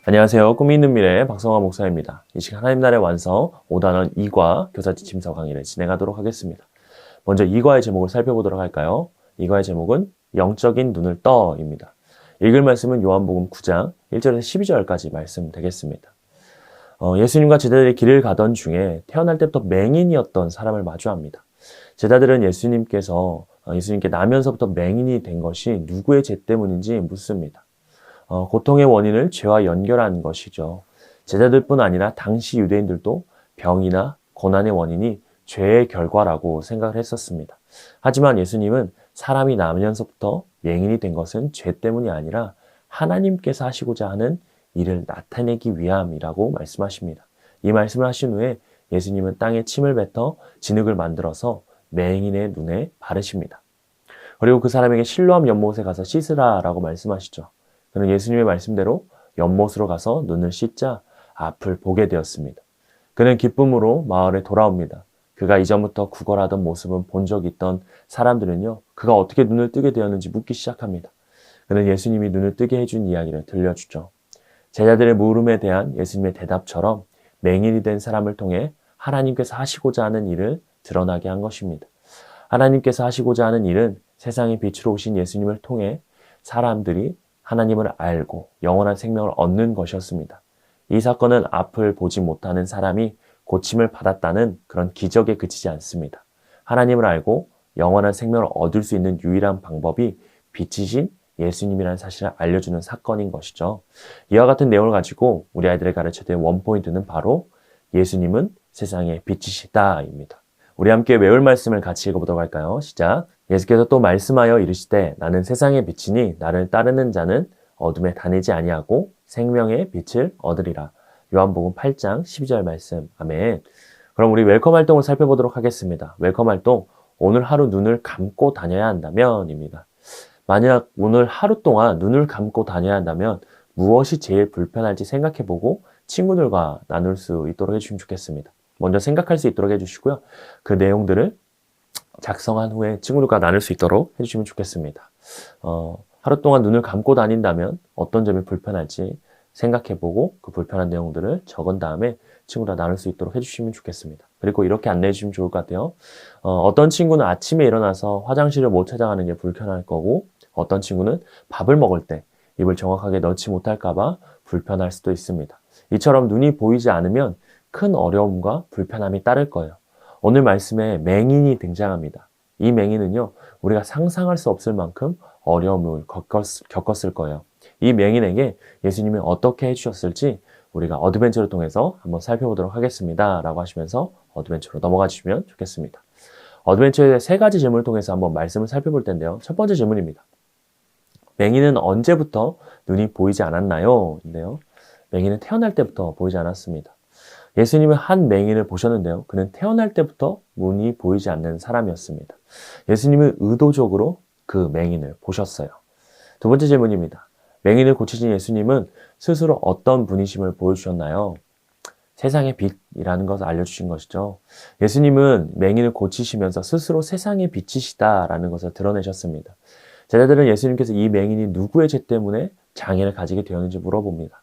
안녕하세요. 꿈이 있는 미래 박성화 목사입니다. 이 시간 하나님 나라의 완성 5단원 2과 교사지침서 강의를 진행하도록 하겠습니다. 먼저 2과의 제목을 살펴보도록 할까요? 2과의 제목은 영적인 눈을 떠입니다. 읽을 말씀은 요한복음 9장 1절에서 12절까지 말씀 되겠습니다. 예수님과 제자들이 길을 가던 중에 태어날 때부터 맹인이었던 사람을 마주합니다. 제자들은 예수님께 나면서부터 맹인이 된 것이 누구의 죄 때문인지 묻습니다. 고통의 원인을 죄와 연결한 것이죠. 제자들뿐 아니라 당시 유대인들도 병이나 고난의 원인이 죄의 결과라고 생각을 했었습니다. 하지만 예수님은 사람이 나면서부터 맹인이 된 것은 죄 때문이 아니라 하나님께서 하시고자 하는 일을 나타내기 위함이라고 말씀하십니다. 이 말씀을 하신 후에 예수님은 땅에 침을 뱉어 진흙을 만들어서 맹인의 눈에 바르십니다. 그리고 그 사람에게 실로암 연못에 가서 씻으라라고 말씀하시죠. 그는 예수님의 말씀대로 연못으로 가서 눈을 씻자 앞을 보게 되었습니다. 그는 기쁨으로 마을에 돌아옵니다. 그가 이전부터 구걸하던 모습은 본 적이 있던 사람들은요, 그가 어떻게 눈을 뜨게 되었는지 묻기 시작합니다. 그는 예수님이 눈을 뜨게 해준 이야기를 들려주죠. 제자들의 물음에 대한 예수님의 대답처럼 맹인이 된 사람을 통해 하나님께서 하시고자 하는 일을 드러나게 한 것입니다. 하나님께서 하시고자 하는 일은 세상의 빛으로 오신 예수님을 통해 사람들이 하나님을 알고 영원한 생명을 얻는 것이었습니다. 이 사건은 앞을 보지 못하는 사람이 고침을 받았다는 그런 기적에 그치지 않습니다. 하나님을 알고 영원한 생명을 얻을 수 있는 유일한 방법이 빛이신 예수님이라는 사실을 알려주는 사건인 것이죠. 이와 같은 내용을 가지고 우리 아이들에게 가르쳐야 될 원포인트는 바로 예수님은 세상의 빛이시다입니다. 우리 함께 외울 말씀을 같이 읽어보도록 할까요? 시작! 예수께서 또 말씀하여 이르시되 나는 세상의 빛이니 나를 따르는 자는 어둠에 다니지 아니하고 생명의 빛을 얻으리라. 요한복음 8장 12절 말씀. 아멘. 그럼 우리 웰컴 활동을 살펴보도록 하겠습니다. 웰컴 활동, 오늘 하루 눈을 감고 다녀야 한다면입니다. 만약 오늘 하루 동안 눈을 감고 다녀야 한다면 무엇이 제일 불편할지 생각해보고 친구들과 나눌 수 있도록 해주시면 좋겠습니다. 먼저 생각할 수 있도록 해주시고요. 그 내용들을 작성한 후에 친구들과 나눌 수 있도록 해주시면 좋겠습니다. 하루 동안 눈을 감고 다닌다면 어떤 점이 불편할지 생각해보고 그 불편한 내용들을 적은 다음에 친구들과 나눌 수 있도록 해주시면 좋겠습니다. 그리고 이렇게 안내해 주시면 좋을 것 같아요. 어떤 친구는 아침에 일어나서 화장실을 못 찾아가는 게 불편할 거고 어떤 친구는 밥을 먹을 때 입을 정확하게 넣지 못할까봐 불편할 수도 있습니다. 이처럼 눈이 보이지 않으면 큰 어려움과 불편함이 따를 거예요. 오늘 말씀에 맹인이 등장합니다. 이 맹인은요, 우리가 상상할 수 없을 만큼 어려움을 겪었을 거예요. 이 맹인에게 예수님이 어떻게 해주셨을지 우리가 어드벤처를 통해서 한번 살펴보도록 하겠습니다. 라고 하시면서 어드벤처로 넘어가 주시면 좋겠습니다. 어드벤처의 세 가지 질문을 통해서 한번 말씀을 살펴볼 텐데요. 첫 번째 질문입니다. 맹인은 언제부터 눈이 보이지 않았나요? 인데요. 맹인은 태어날 때부터 보이지 않았습니다. 예수님은 한 맹인을 보셨는데요. 그는 태어날 때부터 눈이 보이지 않는 사람이었습니다. 예수님은 의도적으로 그 맹인을 보셨어요. 두 번째 질문입니다. 맹인을 고치신 예수님은 스스로 어떤 분이심을 보여주셨나요? 세상의 빛이라는 것을 알려주신 것이죠. 예수님은 맹인을 고치시면서 스스로 세상의 빛이시다라는 것을 드러내셨습니다. 제자들은 예수님께서 이 맹인이 누구의 죄 때문에 장애를 가지게 되었는지 물어봅니다.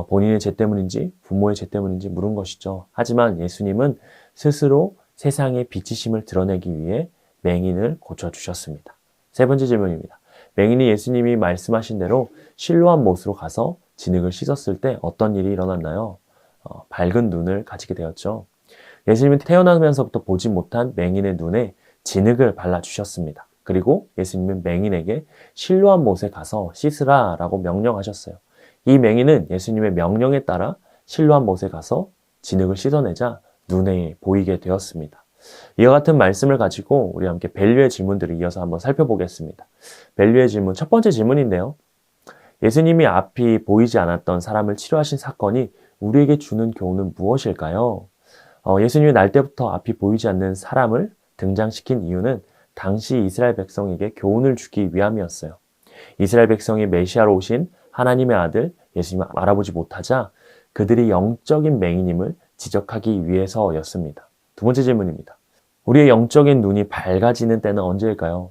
본인의 죄 때문인지 부모의 죄 때문인지 물은 것이죠. 하지만 예수님은 스스로 세상의 빛이심을 드러내기 위해 맹인을 고쳐주셨습니다. 세 번째 질문입니다. 맹인이 예수님이 말씀하신 대로 실로암 못으로 가서 진흙을 씻었을 때 어떤 일이 일어났나요? 밝은 눈을 가지게 되었죠. 예수님은 태어나면서부터 보지 못한 맹인의 눈에 진흙을 발라주셨습니다. 그리고 예수님은 맹인에게 실로암 못에 가서 씻으라 라고 명령하셨어요. 이 맹인은 예수님의 명령에 따라 실로암 못에 가서 진흙을 씻어내자 눈에 보이게 되었습니다. 이와 같은 말씀을 가지고 우리 함께 밸류의 질문들을 이어서 한번 살펴보겠습니다. 밸류의 질문, 첫 번째 질문인데요. 예수님이 앞이 보이지 않았던 사람을 치료하신 사건이 우리에게 주는 교훈은 무엇일까요? 예수님이 날 때부터 앞이 보이지 않는 사람을 등장시킨 이유는 당시 이스라엘 백성에게 교훈을 주기 위함이었어요. 이스라엘 백성이 메시아로 오신 하나님의 아들 예수님을 알아보지 못하자 그들이 영적인 맹인임을 지적하기 위해서였습니다. 두 번째 질문입니다. 우리의 영적인 눈이 밝아지는 때는 언제일까요?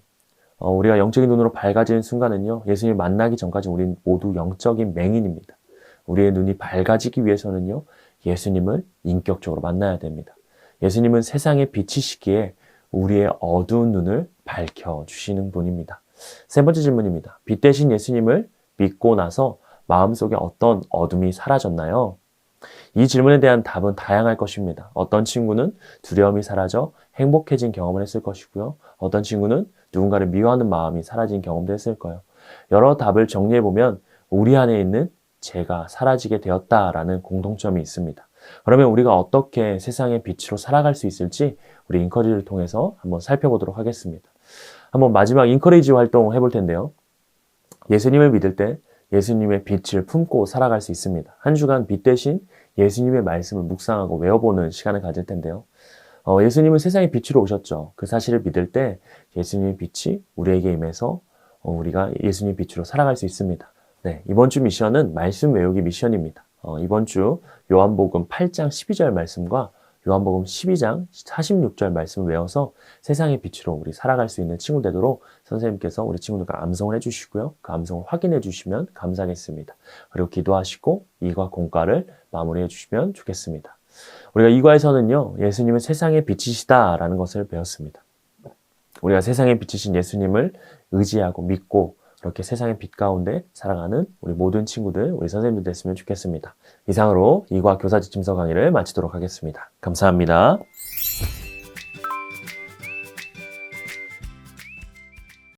우리가 영적인 눈으로 밝아지는 순간은요, 예수님을 만나기 전까지 우리는 모두 영적인 맹인입니다. 우리의 눈이 밝아지기 위해서는요, 예수님을 인격적으로 만나야 됩니다. 예수님은 세상의 빛이시기에 우리의 어두운 눈을 밝혀주시는 분입니다. 세 번째 질문입니다. 빛 대신 예수님을 믿고 나서 마음속에 어떤 어둠이 사라졌나요? 이 질문에 대한 답은 다양할 것입니다. 어떤 친구는 두려움이 사라져 행복해진 경험을 했을 것이고요. 어떤 친구는 누군가를 미워하는 마음이 사라진 경험도 했을 거예요. 여러 답을 정리해보면 우리 안에 있는 죄가 사라지게 되었다라는 공통점이 있습니다. 그러면 우리가 어떻게 세상의 빛으로 살아갈 수 있을지 우리 인커리지를 통해서 한번 살펴보도록 하겠습니다. 한번 마지막 인커리지 활동 해볼 텐데요. 예수님을 믿을 때 예수님의 빛을 품고 살아갈 수 있습니다. 한 주간 빛 대신 예수님의 말씀을 묵상하고 외워보는 시간을 가질 텐데요. 예수님은 세상의 빛으로 오셨죠. 그 사실을 믿을 때 예수님의 빛이 우리에게 임해서 우리가 예수님의 빛으로 살아갈 수 있습니다. 네, 이번 주 미션은 말씀 외우기 미션입니다. 이번 주 요한복음 8장 12절 말씀과 요한복음 12장 46절 말씀을 외워서 세상의 빛으로 우리 살아갈 수 있는 친구 되도록 선생님께서 우리 친구들과 암송을 해주시고요. 그 암송을 확인해 주시면 감사하겠습니다. 그리고 기도하시고 이과 공과를 마무리해 주시면 좋겠습니다. 우리가 이과에서는요, 예수님은 세상의 빛이시다라는 것을 배웠습니다. 우리가 세상의 빛이신 예수님을 의지하고 믿고 그렇게 세상의 빛 가운데 살아가는 우리 모든 친구들, 우리 선생님들 됐으면 좋겠습니다. 이상으로 이과 교사 지침서 강의를 마치도록 하겠습니다. 감사합니다.